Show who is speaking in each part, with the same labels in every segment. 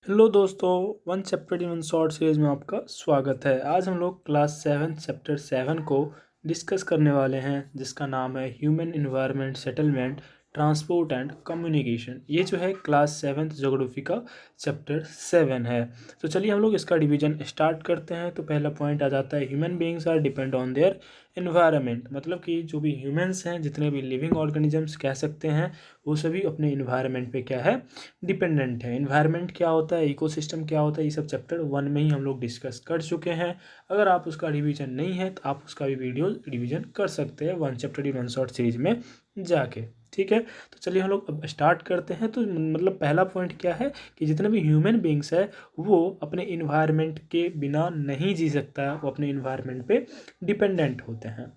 Speaker 1: Hello दोस्तों, one chapter in one short series में आपका स्वागत है। आज हम लोग क्लास 7 चैप्टर 7 को डिस्कस करने वाले हैं, जिसका नाम है human environment settlement transport and communication. ये जो है क्लास 7 ज्योग्राफी का चैप्टर 7 है। तो चलिए हम लोग इसका डिवीजन स्टार्ट करते हैं। तो पहला पॉइंट आ जाता है human beings are depend on their environment. मतलब कि जो भी ह्यूमंस हैं, जितने भी लिविंग ऑर्गेनिजम्स कह सकते हैं, वो सभी अपने इन्वायरमेंट पे क्या है, डिपेंडेंट है। इन्वायरमेंट क्या होता है, इकोसिस्टम क्या होता है, ये सब चैप्टर 1 में ही हम लोग डिस्कस कर चुके हैं। अगर आप उसका रिवीजन नहीं है तो आप उसका भी वीडियो रिवीजन कर सकते हैं one chapter in one short series में जाके। ठीक है, तो चलिए हम लोग अब स्टार्ट करते हैं। तो मतलब पहला पॉइंट क्या है कि जितने भी ह्यूमन बींग्स है वो अपने इन्वायरमेंट के बिना नहीं जी सकता है, वो अपने इन्वायरमेंट पे डिपेंडेंट होते हैं।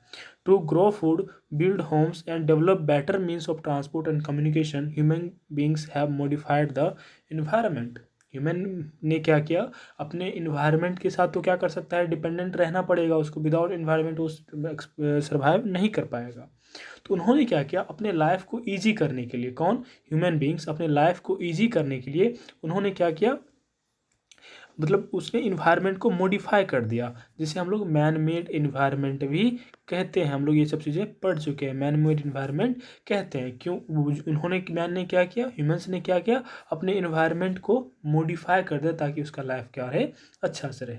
Speaker 1: To grow food, build homes, and develop better means of transport and communication, human beings have modified the environment. Human ने क्या किया, अपने इन्वायरमेंट के साथ तो क्या कर सकता है, डिपेंडेंट रहना पड़ेगा उसको। विदाउट इन्वायरमेंट वो सर्वाइव नहीं कर पाएगा। तो उन्होंने क्या किया, अपने लाइफ को ईजी करने के लिए, कौन, ह्यूमन बींग्स अपने लाइफ को ईजी करने के लिए उन्होंने क्या किया, मतलब उसने इन्वायरमेंट को मॉडिफाई कर दिया, जिसे हम लोग मैन मेड इन्वायरमेंट भी कहते हैं। हम लोग ये सब चीज़ें पढ़ चुके हैं, मैन मेड इन्वायरमेंट कहते हैं। क्यों, उन्होंने, मैन ने क्या किया, ह्यूमंस ने क्या किया, अपने इन्वायरमेंट को मॉडिफाई कर दिया ताकि उसका लाइफ क्या रहे, अच्छा से रहे।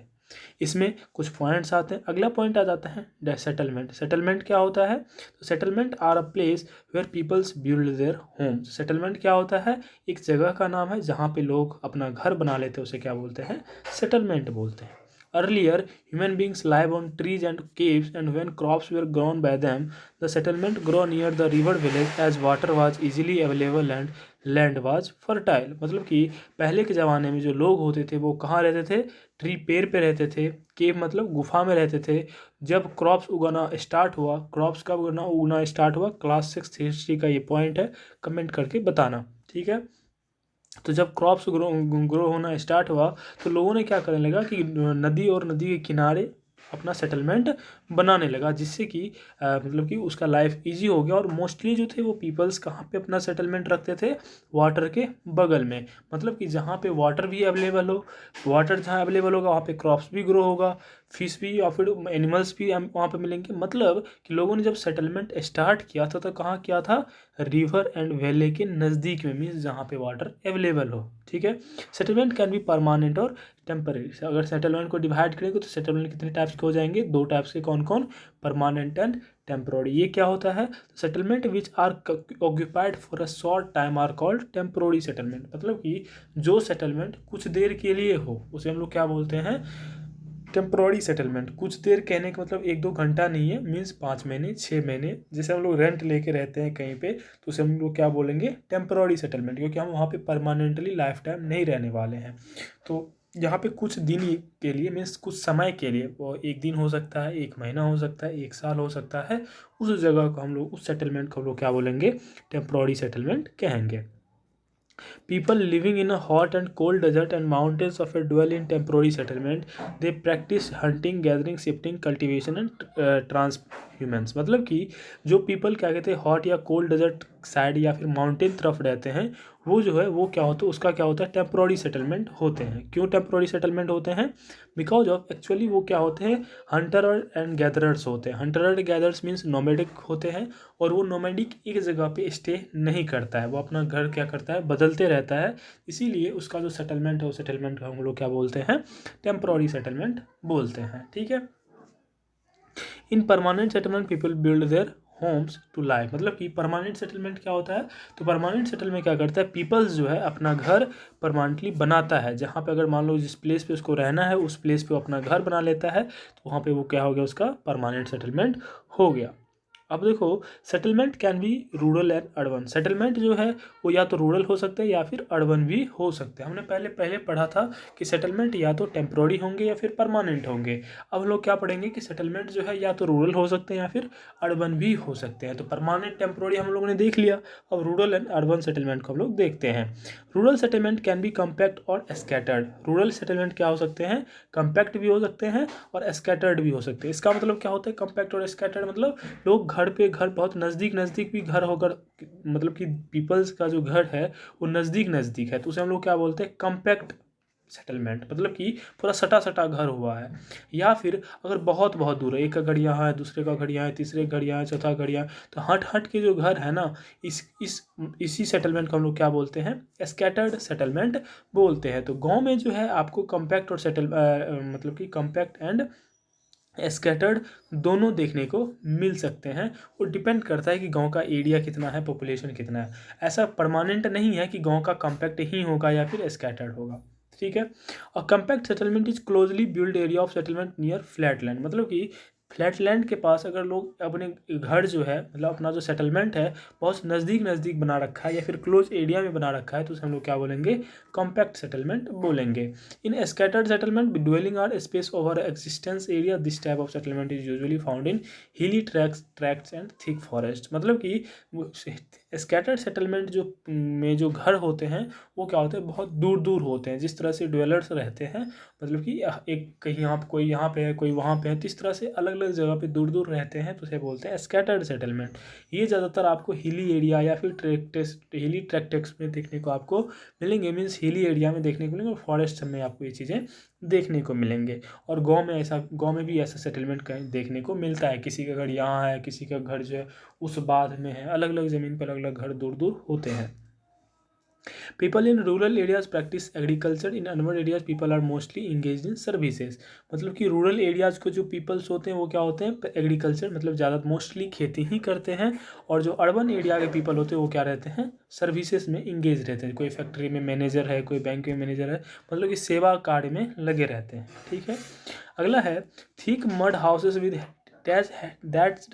Speaker 1: इसमें कुछ पॉइंट्स आते हैं। अगला पॉइंट आ जाता है सेटलमेंट। सेटलमेंट क्या होता है, तो settlement are a place where peoples build their homes. Settlement क्या होता है, एक जगह का नाम है जहाँ पे लोग अपना घर बना लेते हैं, उसे क्या बोलते हैं, सेटलमेंट बोलते हैं। Earlier, human beings lived on trees and caves, and when crops were grown by them, the settlement grew near the river village as water was easily available and land was fertile। मतलब कि पहले के ज़माने में जो लोग होते थे वो कहाँ रहते थे, ट्री, पेड़ पे रहते थे। केव मतलब गुफा में रहते थे। जब क्रॉप्स उगाना स्टार्ट हुआ, क्रॉप्स कब उगना स्टार्ट हुआ, क्लास 6 हिस्ट्री का ये पॉइंट है, कमेंट करके बताना। ठीक है, तो जब क्रॉप्स ग्रो होना स्टार्ट हुआ तो लोगों ने क्या करने लगा कि नदी और नदी के किनारे अपना सेटलमेंट बनाने लगा, जिससे कि मतलब कि उसका लाइफ इजी हो गया। और मोस्टली जो थे वो पीपल्स कहाँ पे अपना सेटलमेंट रखते थे, वाटर के बगल में। मतलब कि जहाँ पे वाटर भी अवेलेबल हो, वाटर जहाँ अवेलेबल होगा वहाँ पे क्रॉप्स भी ग्रो होगा, फिश भी या फिर एनिमल्स भी वहाँ पे मिलेंगे। मतलब कि लोगों ने जब सेटलमेंट स्टार्ट किया था तो कहाँ किया था, रिवर एंड वैली के नज़दीक में, मीन्स जहाँ पे वाटर अवेलेबल हो। ठीक है, सेटलमेंट कैन बी परमानेंट और टेम्परेरी। अगर सेटलमेंट को डिवाइड करेंगे तो सेटलमेंट कितने टाइप्स के हो जाएंगे, दो टाइप्स के। कौन कौन, परमानेंट एंड टेम्पोररी। ये क्या होता है, settlement which are occupied for a short time are called temporary settlement. मतलब कि जो सेटलमेंट कुछ देर के लिए हो उसे हम लोग क्या बोलते हैं, टेम्प्रोरी सेटलमेंट। कुछ देर कहने का मतलब एक दो घंटा नहीं है, मीन्स 5 महीने 6 महीने। जैसे हम लोग रेंट लेके रहते हैं कहीं पे, तो उसे हम लोग क्या बोलेंगे, टेम्प्रोरी सेटलमेंट, क्योंकि हम वहाँ पे परमानेंटली लाइफ टाइम नहीं रहने वाले हैं। तो यहाँ पे कुछ दिन के लिए, मीन्स कुछ समय के लिए, वो एक दिन हो सकता है, एक महीना हो सकता है, एक साल हो सकता है, उस जगह को हम लोग, उस सेटलमेंट को हम लोग क्या बोलेंगे, टेम्प्रोरी सेटलमेंट कहेंगे। People living in a hot and cold desert and mountains of a dwell in temporary settlement. They practice hunting, gathering, shifting, cultivation and transhumance। मतलब कि जो पीपल क्या कहते हैं, हॉट या कोल्ड डेजर्ट साइड या फिर माउंटेन तरफ रहते हैं, वो जो है वो क्या होता है, उसका क्या होता है, टेम्प्रोरी सेटलमेंट होते हैं। क्यों टेम्प्रोरी सेटलमेंट होते हैं, बिकॉज ऑफ एक्चुअली वो क्या होते हैं, हंटर एंड गैदरर्स होते हैं। Hunter and gatherers means nomadic होते हैं, और वो नोमैडिक एक जगह पे स्टे नहीं करता है, वो अपना घर क्या करता है, बदलते रहता है। इसीलिए उसका जो सेटलमेंट है, वो सेटलमेंट हम लोग क्या बोलते हैं, टेम्प्रोरी सेटलमेंट बोलते हैं। ठीक है, in permanent settlement people build their homes to life. मतलब कि परमानेंट सेटलमेंट क्या होता है, तो परमानेंट सेटलमेंट क्या करता है, पीपल्स जो है अपना घर परमानेंटली बनाता है। जहाँ पे अगर मान लो जिस प्लेस पे उसको रहना है, उस प्लेस पे वो अपना घर बना लेता है, तो वहाँ पे वो क्या हो गया, उसका परमानेंट सेटलमेंट हो गया। अब देखो, settlement can be rural and urban. Settlement जो है वो या तो रूरल हो सकते हैं या फिर अर्बन भी हो सकते हैं। हमने पहले पहले पढ़ा था कि सेटलमेंट या तो टेम्प्रोरी होंगे या फिर परमानेंट होंगे। अब हम लोग क्या पढ़ेंगे कि सेटलमेंट जो है या तो रूरल हो सकते हैं या फिर अर्बन भी हो सकते हैं। तो परमानेंट, टेम्प्रोरी हम लोगों ने देख लिया, अब रूरल एंड अर्बन सेटलमेंट को हम लोग देखते हैं। Rural settlement can be compact और स्कैटर्ड। रूरल सेटलमेंट क्या हो सकते हैं, कम्पैक्ट भी हो सकते हैं और स्कैटर्ड भी हो सकते हैं। इसका मतलब क्या होता है, कम्पैक्ट और स्कैटर्ड मतलब लोग घर पे घर, बहुत नज़दीक नज़दीक भी घर होकर, मतलब कि पीपल्स का जो घर है वो नज़दीक नज़दीक है, तो उसे हम लोग क्या बोलते हैं, कम्पैक्ट सेटलमेंट, मतलब कि पूरा सटा सटा घर हुआ है। या फिर अगर बहुत बहुत दूर है, एक का घर यहाँ है, दूसरे का घर यहाँ है, तीसरे का घर यहाँ है, चौथा घर यहाँ है, तो हट हट के जो घर है ना, इसी सेटलमेंट को हम लोग क्या बोलते हैं, स्कैटर्ड सेटलमेंट बोलते हैं। तो गांव में जो है आपको कॉम्पैक्ट और मतलब कि कॉम्पैक्ट एंड स्कैटर्ड दोनों देखने को मिल सकते हैं। वो डिपेंड करता है कि गांव का एरिया कितना है, पॉपुलेशन कितना है। ऐसा परमानेंट नहीं है कि गांव का कॉम्पैक्ट ही होगा या फिर स्कैटर्ड होगा, ठीक है। और compact settlement is closely build area of settlement near flat land, मतलब कि फ्लैट लैंड के पास अगर लोग अपने घर जो है, मतलब अपना जो सेटलमेंट है बहुत नज़दीक नज़दीक बना रखा है या फिर क्लोज एरिया में बना रखा है, तो उसे हम लोग क्या बोलेंगे, कॉम्पैक्ट सेटलमेंट बोलेंगे। In scattered settlement dwelling are space over existence area, this type of settlement is usually found in hilly tracts and thick forest, मतलब कि स्कैटर्ड सेटलमेंट जो जो घर होते हैं वो क्या होते हैं, बहुत दूर दूर होते हैं। जिस तरह से ड्वेलर्स रहते हैं, मतलब कि एक कहीं यहाँ कोई यहाँ पे है, कोई वहाँ पे है, तो इस तरह से अलग अलग जगह पे दूर दूर रहते हैं, तो उसे बोलते हैं स्कैटर्ड सेटलमेंट। ये ज़्यादातर आपको हिली एरिया या फिर हिली ट्रैक्ट्स में देखने को आपको मिलेंगे, मीन्स हिली एरिया में देखने को मिलेंगे, और फॉरेस्ट में आपको ये चीज़ें देखने को मिलेंगे। और गांव में भी ऐसा सेटलमेंट कहीं देखने को मिलता है, किसी का घर यहाँ है, किसी का घर जो है उस बाध में है, अलग अलग ज़मीन पर अलग अलग घर दूर दूर होते हैं। People in rural areas practice agriculture, in urban areas people are mostly engage in services, मतलब कि रूरल एरियाज को जो पीपल्स होते हैं वो क्या होते हैं, एग्रीकल्चर मतलब ज़्यादा मोस्टली खेती ही करते हैं। और जो अर्बन एरिया के पीपल होते हैं वो क्या रहते हैं, सर्विसेज में इंगेज रहते हैं। कोई फैक्ट्री में मैनेजर है, कोई बैंक में मैनेजर है, मतलब कि सेवा कार्य में लगे रहते हैं, ठीक है। अगला है thick mud houses with that's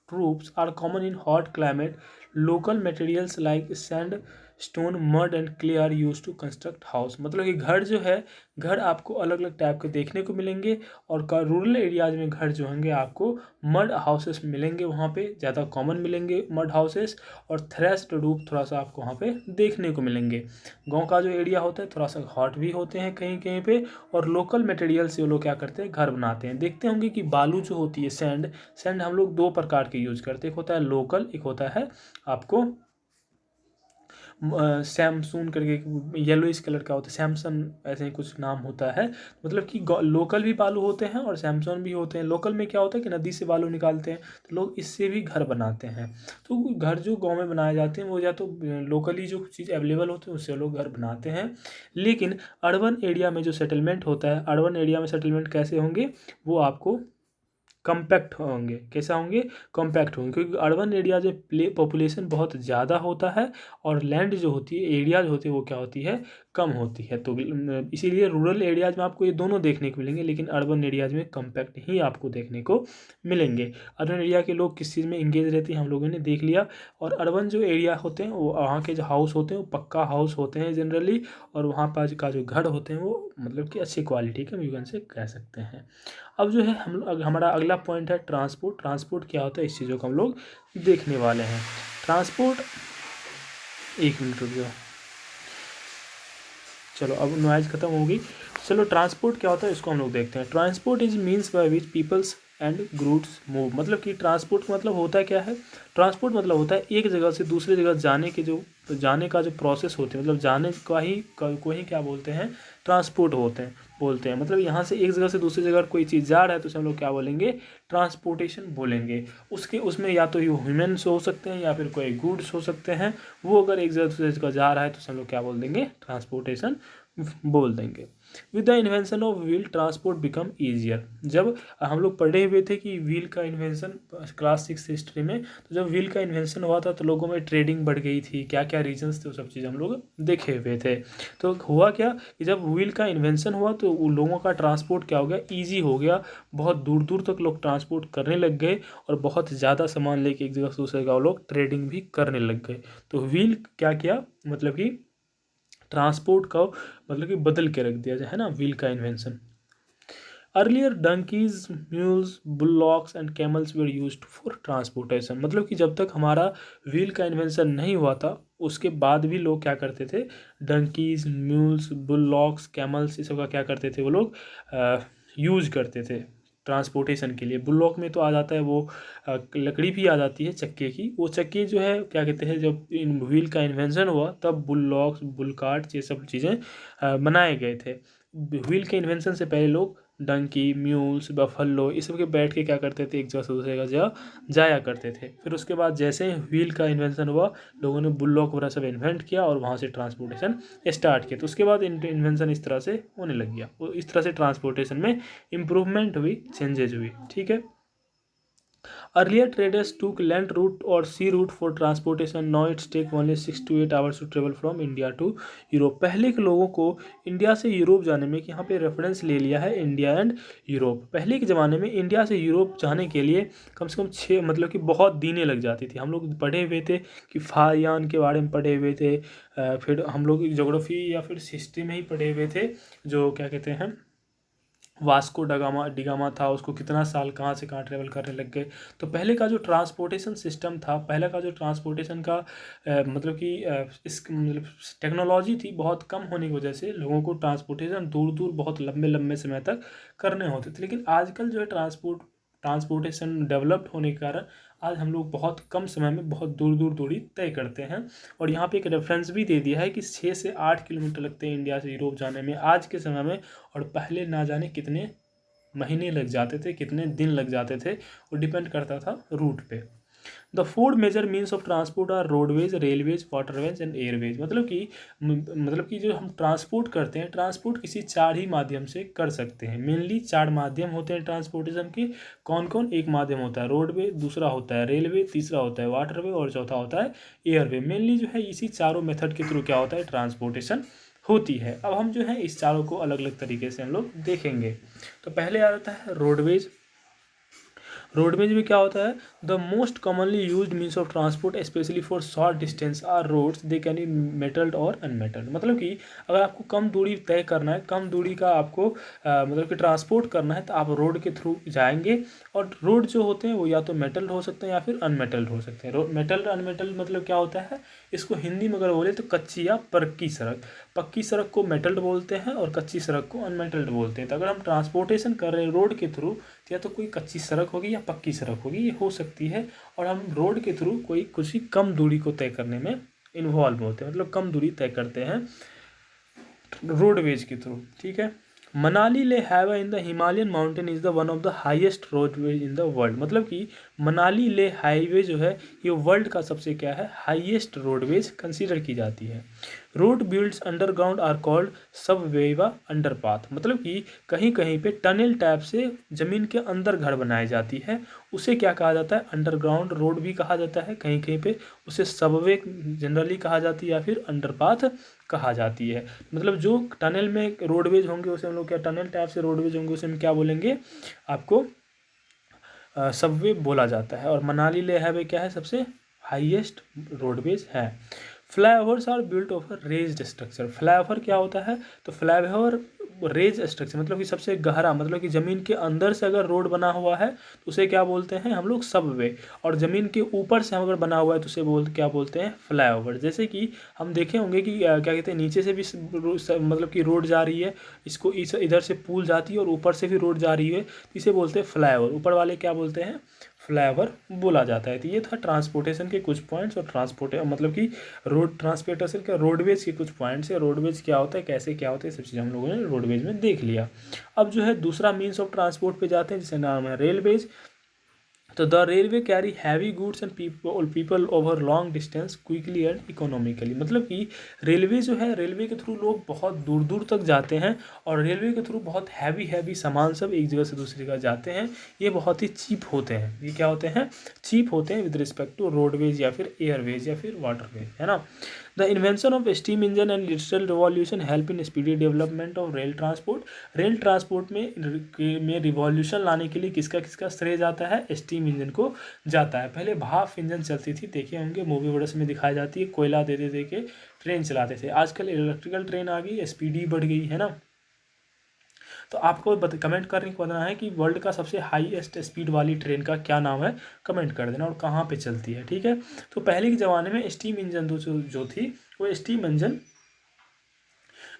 Speaker 1: roofs are common in hot climate. Local materials like sand, stone, mud and clay are use to construct house, मतलब कि घर जो है, घर आपको अलग अलग टाइप के देखने को मिलेंगे। और रूरल एरियाज में घर जो होंगे आपको मड हाउसेस मिलेंगे, वहाँ पे ज़्यादा कॉमन मिलेंगे मड हाउसेस। और थ्रेस्ड रूफ थोड़ा सा आपको वहाँ पे देखने को मिलेंगे। गांव का जो एरिया होता है थोड़ा सा हॉट भी होते हैं कहीं कहीं पे, और लोकल मटेरियल से वो लोग क्या करते हैं, घर बनाते हैं। देखते होंगे कि बालू जो होती है, सैंड हम लोग दो प्रकार के यूज करते हैं, एक होता है लोकल, एक होता है आपको सैमसून करके येलोइश कलर का होता है, सैमसन ऐसे ही कुछ नाम होता है। मतलब कि लोकल भी बालू होते हैं और सैमसंग भी होते हैं। लोकल में क्या होता है कि नदी से बालू निकालते हैं, तो लोग इससे भी घर बनाते हैं। तो घर जो गांव में बनाए जाते हैं वो या तो लोकली जो चीज़ अवेलेबल होती है उससे लोग घर बनाते हैं। लेकिन अर्बन एरिया में जो सेटलमेंट होता है, अर्बन एरिया में सेटलमेंट कैसे होंगे, वो आपको कॉम्पैक्ट होंगे। कैसा होंगे, कॉम्पैक्ट होंगे, क्योंकि अर्बन एरिया जो पॉपुलेशन बहुत ज़्यादा होता है और लैंड जो होती है, एरिया जो होती है वो क्या होती है, कम होती है। तो इसीलिए रूरल एरियाज में आपको ये दोनों देखने को मिलेंगे, लेकिन अर्बन एरियाज में कॉम्पैक्ट ही आपको देखने को मिलेंगे। अर्बन एरिया के लोग किस चीज़ में इंगेज रहते हैं हम लोगों ने देख लिया। और अर्बन जो एरिया होते हैं वो वहाँ के जो हाउस होते हैं वो पक्का हाउस होते हैं जनरली, और वहाँ पर का जो घर होते हैं वो मतलब कि अच्छी क्वालिटी के हम से कह सकते हैं। अब जो है हमारा अगला पॉइंट है ट्रांसपोर्ट। ट्रांसपोर्ट क्या होता है, इस चीज़ों को हम लोग देखने वाले हैं। ट्रांसपोर्ट, एक मिनट रुक जाओ, चलो अब नॉइज खत्म होगी। चलो ट्रांसपोर्ट क्या होता है इसको हम लोग देखते हैं। Transport is means by which peoples and goods move, मतलब कि ट्रांसपोर्ट मतलब होता है क्या है, ट्रांसपोर्ट मतलब होता है एक जगह से दूसरी जगह जाने का जो प्रोसेस होते हैं, मतलब जाने को ही क्या बोलते हैं, ट्रांसपोर्ट बोलते हैं। मतलब यहाँ से एक जगह से दूसरी जगह कोई चीज़ जा रहा है तो उसे हम लोग क्या बोलेंगे, ट्रांसपोर्टेशन बोलेंगे। उसमें या तो ये ह्यूमन्स हो सकते हैं या फिर कोई गुड्स हो सकते हैं। वो अगर एक जगह दूसरी जगह जा रहा है तो उसे हम लोग क्या बोल देंगे, ट्रांसपोर्टेशन बोल देंगे। With the invention of wheel transport become easier, जब हम लोग पढ़े हुए थे कि व्हील का इन्वेंशन क्लास 6 हिस्ट्री में, तो जब व्हील का इन्वेंशन हुआ था तो लोगों में ट्रेडिंग बढ़ गई थी, क्या क्या रीजंस थे वो सब चीज़ हम लोग देखे हुए थे। तो हुआ क्या कि जब व्हील का इन्वेंशन हुआ तो उन लोगों का ट्रांसपोर्ट क्या हो गया, ईजी हो गया। बहुत दूर दूर तक लोग ट्रांसपोर्ट करने लग गए और बहुत ज़्यादा सामान लेके एक जगह से दूसरे जगह लोग ट्रेडिंग भी करने लग गए। तो व्हील क्या किया, मतलब कि ट्रांसपोर्ट का मतलब कि बदल के रख दिया जाए, है ना, व्हील का invention. Earlier donkeys, mules, bullocks and camels were used for transportation, मतलब कि जब तक हमारा व्हील का इन्वेंशन नहीं हुआ था उसके बाद भी लोग क्या करते थे, डंकीज, म्यूल्स, बुलॉक्स, कैमल्स, ये सब का क्या करते थे वो लोग यूज करते थे ट्रांसपोर्टेशन के लिए। बुलॉक में तो आ जाता है वो लकड़ी भी आ जाती है चक्के की, वो चक्के जो है क्या कहते हैं, जब इन व्हील का इन्वेंशन हुआ तब बुलॉक्स, बुल कार्ट ये सब चीज़ें बनाए गए थे। व्हील के इन्वेंशन से पहले लोग डंकी, म्यूल्स, बफलो इस सब के बैठ के क्या करते थे, एक जगह से दूसरे जगह जाया करते थे। फिर उसके बाद जैसे ही व्हील का इन्वेंशन हुआ, लोगों ने बुल्लॉक वगैरह सब इन्वेंट किया और वहाँ से ट्रांसपोर्टेशन स्टार्ट किया। तो उसके बाद इन्वेंशन इस तरह से होने लग गया, वो इस तरह से ट्रांसपोर्टेशन में इम्प्रूवमेंट हुई, चेंजेज हुई। ठीक है। Earlier traders took land route or sea route for transportation. Now it's take only 6 to 8 hours to travel from India to Europe. पहले के लोगों को इंडिया से यूरोप जाने में, कि यहाँ पे रेफरेंस ले लिया है इंडिया एंड यूरोप। पहले के ज़माने में इंडिया से यूरोप जाने के लिए कम से कम 6 मतलब कि बहुत दिनें लग जाती थी। हम लोग पढ़े हुए थे कि फाहियान के बारे में पढ़े हुए थे, फिर हम लोग ज्योग्राफी या फिर हिस्ट्री में ही पढ़े हुए थे, जो क्या कहते हैं वास्को डिगामा था, उसको कितना साल कहाँ से कहाँ ट्रेवल करने लग गए। तो पहले का जो ट्रांसपोर्टेशन सिस्टम था, पहले का जो ट्रांसपोर्टेशन का मतलब कि इस मतलब टेक्नोलॉजी थी बहुत कम होने की वजह से लोगों को ट्रांसपोर्टेशन दूर दूर बहुत लंबे लंबे समय तक करने होते थे। लेकिन आजकल जो है ट्रांसपोर्टेशन डेवलप्ड होने के कारण आज हम लोग बहुत कम समय में बहुत दूर दूर दूरी तय करते हैं। और यहाँ पे एक रेफरेंस भी दे दिया है कि 6 से 8 किलोमीटर लगते हैं इंडिया से यूरोप जाने में आज के समय में, और पहले ना जाने कितने महीने लग जाते थे, कितने दिन लग जाते थे, वो डिपेंड करता था रूट पे। The 4 major means of transport are roadways, railways, waterways and airways. मतलब कि जो हम ट्रांसपोर्ट करते हैं, ट्रांसपोर्ट किसी 4 ही माध्यम से कर सकते हैं। मेनली 4 माध्यम होते हैं ट्रांसपोर्टेशन के। कौन कौन? एक माध्यम होता है रोडवे, दूसरा होता है रेलवे, तीसरा होता है वाटरवे और चौथा होता है एयरवे। मेनली जो है इसी चारों मेथड के थ्रू क्या होता है, ट्रांसपोर्टेशन होती है। अब हम जो है इस चारों को अलग अलग तरीके से हम लोग देखेंगे। तो पहले आ जाता है रोडवेज। रोडवेज में क्या होता है, the most commonly used means of transport specially for short distance are roads, they can be metalled और अनमेटल्ड। मतलब कि अगर आपको कम दूरी तय करना है, कम दूरी का आपको मतलब कि ट्रांसपोर्ट करना है, तो आप रोड के थ्रू जाएंगे। और रोड जो होते हैं वो या तो मेटल्ड हो सकते हैं या फिर अनमेटल्ड हो सकते हैं। मेटल्ड अनमेटल्ड मतलब क्या होता है, इसको हिंदी में अगर बोले तो कच्ची या पक्की सड़क। पक्की सड़क को मेटल्ड बोलते हैं और कच्ची सड़क को अनमेटल्ड बोलते हैं। तो अगर हम ट्रांसपोर्टेशन कर रहे हैं रोड के थ्रू, तो या तो कोई कच्ची सड़क होगी या पक्की सड़क होगी, ये हो सकती है। और हम रोड के थ्रू कोई कुछ ही कम दूरी को तय करने में इन्वॉल्व होते हैं, मतलब कम दूरी तय करते हैं रोडवेज के थ्रू। ठीक है। मनाली ले highway in the Himalayan mountain is the one of the highest roadways in the world. मतलब कि मनाली ले हाईवे जो है ये वर्ल्ड का सबसे क्या है, हाईएस्ट रोडवेज कंसीडर की जाती है। Road builds underground are called subway व अंडरपाथ। मतलब कि कहीं कहीं पे टनल टाइप से ज़मीन के अंदर घर बनाई जाती है, उसे क्या कहा जाता है, अंडरग्राउंड रोड भी कहा जाता है। कहीं कहीं पे उसे सबवे जनरली कहा जाती है या फिर अंडरपाथ कहा जाती है। मतलब जो टनल में रोडवेज होंगे उसे हम लोग क्या, टनल टाइप से रोडवेज होंगे उसे हम क्या बोलेंगे, आपको सबवे बोला जाता है। और मनाली ले हाईवे क्या है, सबसे हाईएस्ट रोडवेज है। Flyovers are built over raised structure. Flyover क्या होता है, तो फ्लाईओवर रेज स्ट्रक्चर मतलब कि सबसे गहरा, मतलब कि ज़मीन के अंदर से अगर रोड बना हुआ है तो उसे क्या बोलते हैं हम लोग, सबवे। और ज़मीन के ऊपर से अगर बना हुआ है तो उसे क्या बोलते हैं, फ्लाईओवर। जैसे कि हम देखे होंगे कि क्या कहते हैं, नीचे से भी मतलब कि रोड जा रही है, इसको इधर से पुल जाती है और ऊपर से भी रोड जा रही है, तो इसे बोलते हैं फ्लाईओवर। ऊपर वाले क्या बोलते हैं, फ्लाईओवर बोला जाता है। तो ये था ट्रांसपोर्टेशन के कुछ पॉइंट्स, और मतलब कि रोड ट्रांसपोर्टेशन के रोडवेज के कुछ पॉइंट्स है। रोडवेज क्या होता है, कैसे क्या होता है, सब चीज़ हम लोगों ने रोडवेज में देख लिया। अब जो है दूसरा मीन्स ऑफ ट्रांसपोर्ट पे जाते हैं जिसका नाम है रेलवेज। तो the railway carry heavy goods and people over long distance quickly and economically. मतलब कि रेलवे जो है, रेलवे के थ्रू लोग बहुत दूर दूर तक जाते हैं और रेलवे के थ्रू बहुत हैवी सामान सब एक जगह से दूसरी जगह जाते हैं। ये बहुत ही चीप होते हैं। ये क्या होते हैं, चीप होते हैं विद रिस्पेक्ट टू रोडवेज या फिर एयरवेज या फिर वाटरवेज, है ना। The invention of steam engine and industrial revolution help in speedy development of rail transport. Rail transport में रिवॉल्यूशन लाने के लिए किसका किसका श्रेय जाता है, स्टीम इंजन को जाता है। पहले भाप इंजन चलती थी, देखे होंगे मूवी वगैरह में दिखाई जाती है, कोयला दे दे के ट्रेन चलाते थे। आजकल इलेक्ट्रिकल ट्रेन आ गई, स्पीडी बढ़ गई, है ना। तो आपको कमेंट करने को बताना है कि वर्ल्ड का सबसे हाईएस्ट स्पीड वाली ट्रेन का क्या नाम है, कमेंट कर देना, और कहाँ पे चलती है। ठीक है। तो पहले के ज़माने में स्टीम इंजन जो थी, वो स्टीम इंजन,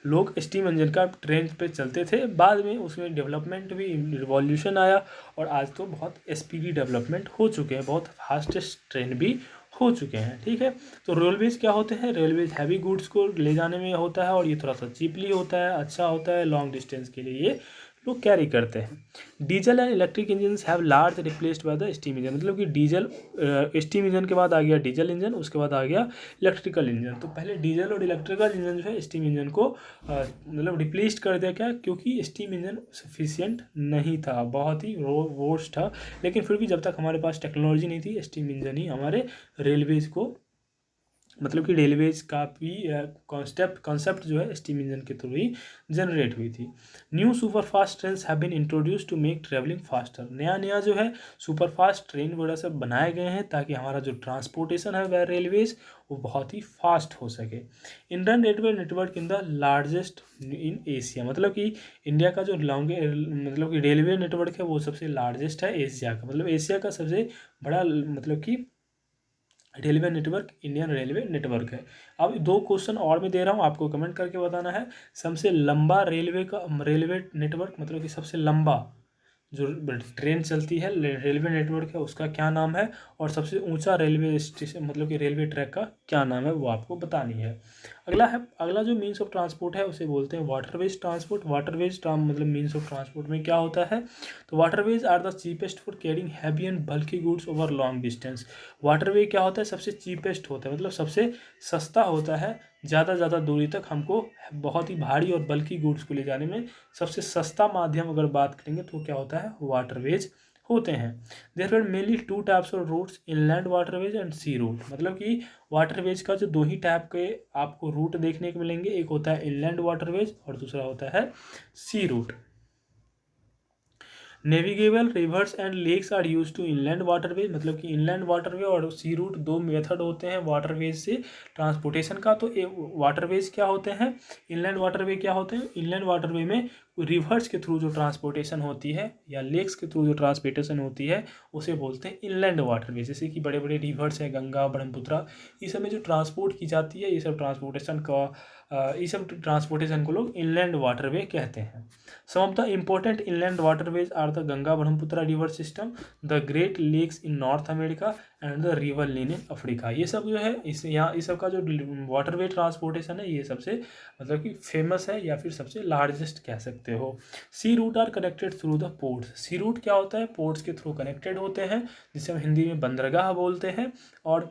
Speaker 1: लोग स्टीम इंजन का ट्रेन पे चलते थे। बाद में उसमें डेवलपमेंट भी, रिवॉल्यूशन आया और आज तो बहुत स्पीडी डेवलपमेंट हो चुके हैं, बहुत फास्टेस्ट ट्रेन भी हो चुके हैं। ठीक है, तो रेलवेज क्या होते हैं? रेलवेज हैवी गुड्स को ले जाने में होता है और ये थोड़ा सा चीपली होता है, अच्छा होता है, लॉन्ग डिस्टेंस के लिए ये लोग कैरी करते हैं। Diesel and electric engines have large replaced by the steam engine, मतलब कि डीजल स्टीम इंजन के बाद आ गया डीजल इंजन, उसके बाद आ गया इलेक्ट्रिकल इंजन। तो पहले डीजल और इलेक्ट्रिकल इंजन जो है स्टीम इंजन को मतलब रिप्लेस कर दिया। क्या? क्योंकि स्टीम इंजन सफिशियंट नहीं था, बहुत ही वोर्स था। लेकिन फिर भी जब तक हमारे पास टेक्नोलॉजी नहीं थी, स्टीम इंजन ही हमारे रेलवेज को, मतलब कि रेलवेज का भी कॉन्सेप्ट जो है स्टीम इंजन के थ्रू ही जनरेट हुई थी। New super fast train have been introduce to make traveling faster, नया नया जो है सुपर फास्ट ट्रेन वगैरह सब बनाए गए हैं ताकि हमारा जो ट्रांसपोर्टेशन है वह रेलवेज वो बहुत ही फास्ट हो सके। Indian railway network in the largest in Asia, मतलब कि इंडिया का जो मतलब कि रेलवे नेटवर्क है वो सबसे लार्जेस्ट है एशिया का, मतलब एशिया का सबसे बड़ा मतलब कि railway network Indian railway network है। अब दो क्वेश्चन और मैं दे रहा हूँ, आपको कमेंट करके बताना है। सबसे लंबा रेलवे नेटवर्क, मतलब कि सबसे लंबा जो ट्रेन चलती है रेलवे नेटवर्क है उसका क्या नाम है, और सबसे ऊंचा रेलवे स्टेशन मतलब कि रेलवे ट्रैक का क्या नाम है, वो आपको बतानी है। अगला जो मीन्स ऑफ ट्रांसपोर्ट है उसे बोलते हैं वाटरवेज ट्रांसपोर्ट। मतलब मीन्स ऑफ ट्रांसपोर्ट में क्या होता है? तो waterways are the cheapest for carrying heavy and bulky goods over long distance. Waterway क्या होता है? सबसे चीपेस्ट होता है, मतलब सबसे सस्ता होता है, ज़्यादा दूरी तक हमको बहुत ही भारी और बल्कि गुड्स को ले जाने में सबसे सस्ता माध्यम अगर बात करेंगे तो क्या होता है? वाटरवेज होते हैं। There are mainly two types of routes, inland waterways and sea route, मतलब कि वाटरवेज का जो दो ही टाइप के आपको रूट देखने को मिलेंगे, एक होता है इनलैंड वाटरवेज और दूसरा होता है sea route. Navigable rivers and lakes are use to inland waterway, मतलब कि इनलैंड वाटरवे और सी रूट दो मेथड होते हैं वाटरवेज से ट्रांसपोर्टेशन का। तो वाटरवेज क्या होते हैं, इनलैंड वाटरवे क्या होते हैं? इनलैंड वाटरवे में रिवर्स के थ्रू जो ट्रांसपोर्टेशन होती है या लेक्स के थ्रू जो ट्रांसपोर्टेशन होती है उसे बोलते हैं इनलैंड वाटरवे। जैसे कि बड़े बड़े रिवर्स है, गंगा, ब्रह्मपुत्रा, इस सब में जो ट्रांसपोर्ट की जाती है, ये सब ट्रांसपोर्टेशन को लोग इनलैंड वाटरवे कहते हैं। Some of the important inland waterways are the Ganga Brahmaputra river system, the Great Lakes in North America and the river लीन इन अफ्रीका। ये सब जो है इस सब का जो वाटरवे ट्रांसपोर्टेशन है ये सबसे मतलब कि फेमस है या फिर सबसे लार्जेस्ट कह सकते हो। Sea route are connected through the ports. Sea route क्या होता है? पोर्ट्स के थ्रू कनेक्टेड होते हैं, जिसे हम हिंदी में बंदरगाह बोलते हैं। और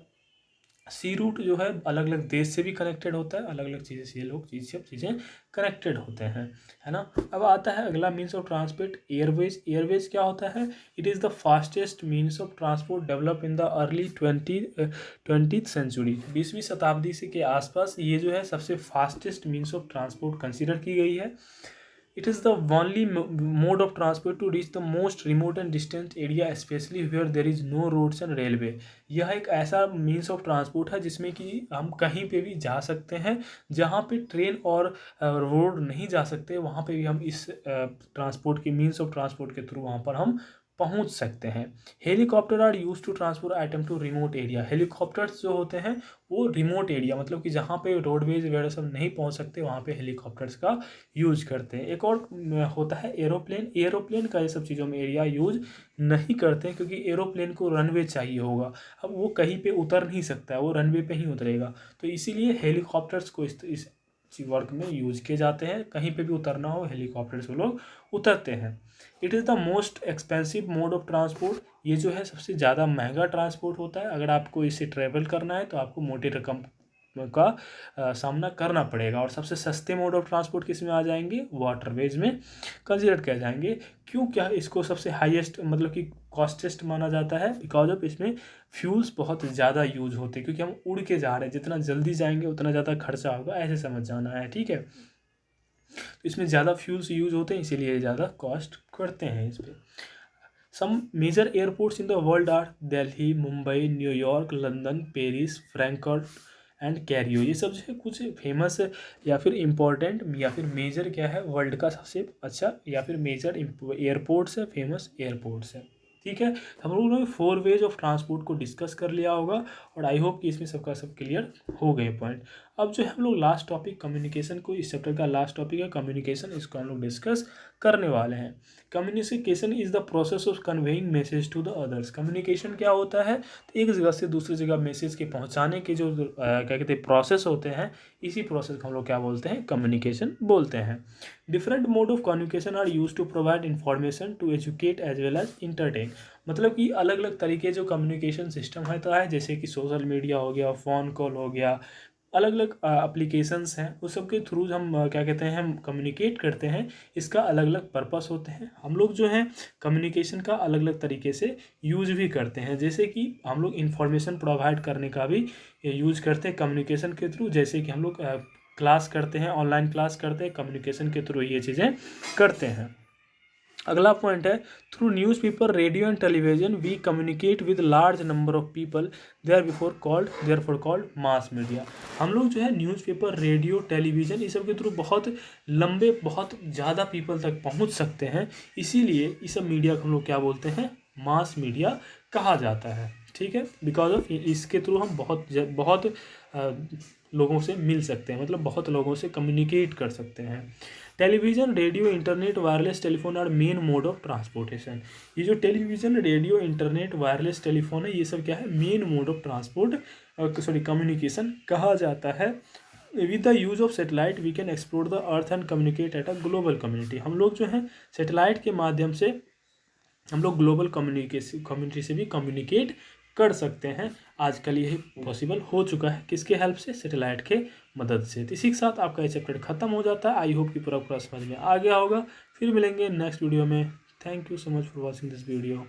Speaker 1: सी रूट जो है अलग अलग देश से भी कनेक्टेड होता है, अलग अलग चीज़ें से ये लोग चीज़ें कनेक्टेड होते हैं, है ना। अब आता है अगला means of transport airways. Airways क्या होता है? It is the fastest means of transport develop in the early 20th century. 20वीं शताब्दी से के आसपास ये जो है सबसे fastest means of transport consider की गई है। It is the only mode of transport to reach the most remote and distant area, especially where there is no roads and railway। यह एक ऐसा मीन्स ऑफ ट्रांसपोर्ट है जिसमें कि हम कहीं पे भी जा सकते हैं, जहाँ पे ट्रेन और रोड नहीं जा सकते, वहाँ पे भी हम इस ट्रांसपोर्ट के मीन्स ऑफ ट्रांसपोर्ट के थ्रू वहाँ पर हम पहुंच सकते हैं। Helicopter are use to transport item to remote area. Helicopters जो होते हैं वो रिमोट एरिया, मतलब कि जहाँ पे रोडवेज वगैरह सब नहीं पहुंच सकते वहाँ पे हेलीकॉप्टर्स का यूज करते हैं। एक और होता है एरोप्लेन। एरोप्लेन का ये सब चीज़ों में एरिया यूज नहीं करते हैं क्योंकि एरोप्लेन को रनवे चाहिए होगा, अब वो कहीं पे उतर नहीं सकता है, वो रनवे पे ही उतरेगा। तो इसीलिए हेलीकॉप्टर्स को इस वर्क में यूज किए जाते हैं, कहीं पे भी उतरना हो हेलीकॉप्टर से लोग उतरते हैं। It is the most expensive mode of transport. ये जो है सबसे ज़्यादा महंगा ट्रांसपोर्ट होता है। अगर आपको इससे ट्रैवल करना है तो आपको मोटी रकम का सामना करना पड़ेगा। और सबसे सस्ते मोड ऑफ ट्रांसपोर्ट किस में आ जाएंगे? वाटरवेज में कंसिडर किया जाएंगे। क्यों? क्या इसको सबसे हाईएस्ट मतलब कि कॉस्टेस्ट माना जाता है? बिकॉज ऑफ इसमें फ्यूल्स बहुत ज़्यादा यूज होते हैं, क्योंकि हम उड़ के जा रहे हैं, जितना जल्दी जाएंगे उतना ज़्यादा खर्चा होगा, ऐसे समझ जाना है, ठीक है। तो इसमें ज़्यादा फ्यूल्स यूज होते हैं, इसीलिए ज़्यादा कॉस्ट करते हैं इस पर। Some major airports in the world are Delhi, Mumbai, New York, London, Paris, Frankfurt and Cairo. ये सब जो है कुछ फेमस या फिर इम्पोर्टेंट या फिर मेजर क्या है वर्ल्ड का सबसे अच्छा या फिर मेजर एयरपोर्ट्स है, फेमस एयरपोर्ट्स है, ठीक है। हम लोगों ने 4 वेज ऑफ ट्रांसपोर्ट को डिस्कस कर लिया होगा और आई होप कि इसमें सबका सब क्लियर हो गए पॉइंट। अब जो है हम लोग लास्ट टॉपिक कम्युनिकेशन को, इस चैप्टर का लास्ट टॉपिक है कम्युनिकेशन, इसको हम लोग डिस्कस करने वाले हैं। Communication is the process of conveying message to the others. Communication क्या होता है, तो एक जगह से दूसरी जगह मैसेज के पहुंचाने के जो क्या कहते हैं प्रोसेस होते हैं, इसी प्रोसेस को हम लोग क्या बोलते हैं, कम्युनिकेशन बोलते हैं। Different mode of communication are use to provide information, to educate as well as entertain. मतलब कि अलग अलग तरीके जो कम्युनिकेशन सिस्टम है जैसे कि सोशल मीडिया हो गया, फ़ोन कॉल हो गया, अलग अलग एप्लीकेशंस हैं, उस सब के थ्रू हम क्या कहते हैं, हम कम्युनिकेट करते हैं। इसका अलग अलग पर्पस होते हैं। हम लोग जो है कम्युनिकेशन का अलग अलग तरीके से यूज भी करते हैं, जैसे कि हम लोग इंफॉर्मेशन प्रोवाइड करने का भी यूज करते हैं कम्युनिकेशन के थ्रू। जैसे कि हम लोग क्लास करते हैं, ऑनलाइन क्लास करते हैं, कम्युनिकेशन के थ्रू ये चीज़ें करते हैं। अगला पॉइंट है, through newspaper, radio and television we communicate with large number of people, therefore called mass media. हम लोग जो है न्यूज़पेपर, रेडियो, टेलीविज़न, इस सब के थ्रू बहुत लंबे, बहुत ज़्यादा पीपल तक पहुंच सकते हैं। इसीलिए इस सब मीडिया को हम लोग क्या बोलते हैं, मास मीडिया कहा जाता है। ठीक है, बिकॉज ऑफ इसके थ्रू हम बहुत लोगों से मिल सकते हैं, मतलब बहुत लोगों से कम्युनिकेट कर सकते हैं। Television, radio, internet, wireless telephone are main mode of transportation. ये जो television, radio, internet, wireless telephone है, ये सब क्या है, मेन मोड ऑफ कम्युनिकेशन कहा जाता है। With the use of satellite we can explore the earth and communicate at a global community. हम लोग जो है सेटेलाइट के माध्यम से हम लोग ग्लोबल कम्युनिटी से भी कम्युनिकेट कर सकते हैं। आजकल यही पॉसिबल हो चुका है, किसके हेल्प से, सैटेलाइट के मदद से। तो इसी के साथ आपका ये चैप्टर खत्म हो जाता है। आई होप कि पूरा समझ में आ गया होगा। फिर मिलेंगे नेक्स्ट वीडियो में। Thank you so much for watching this video.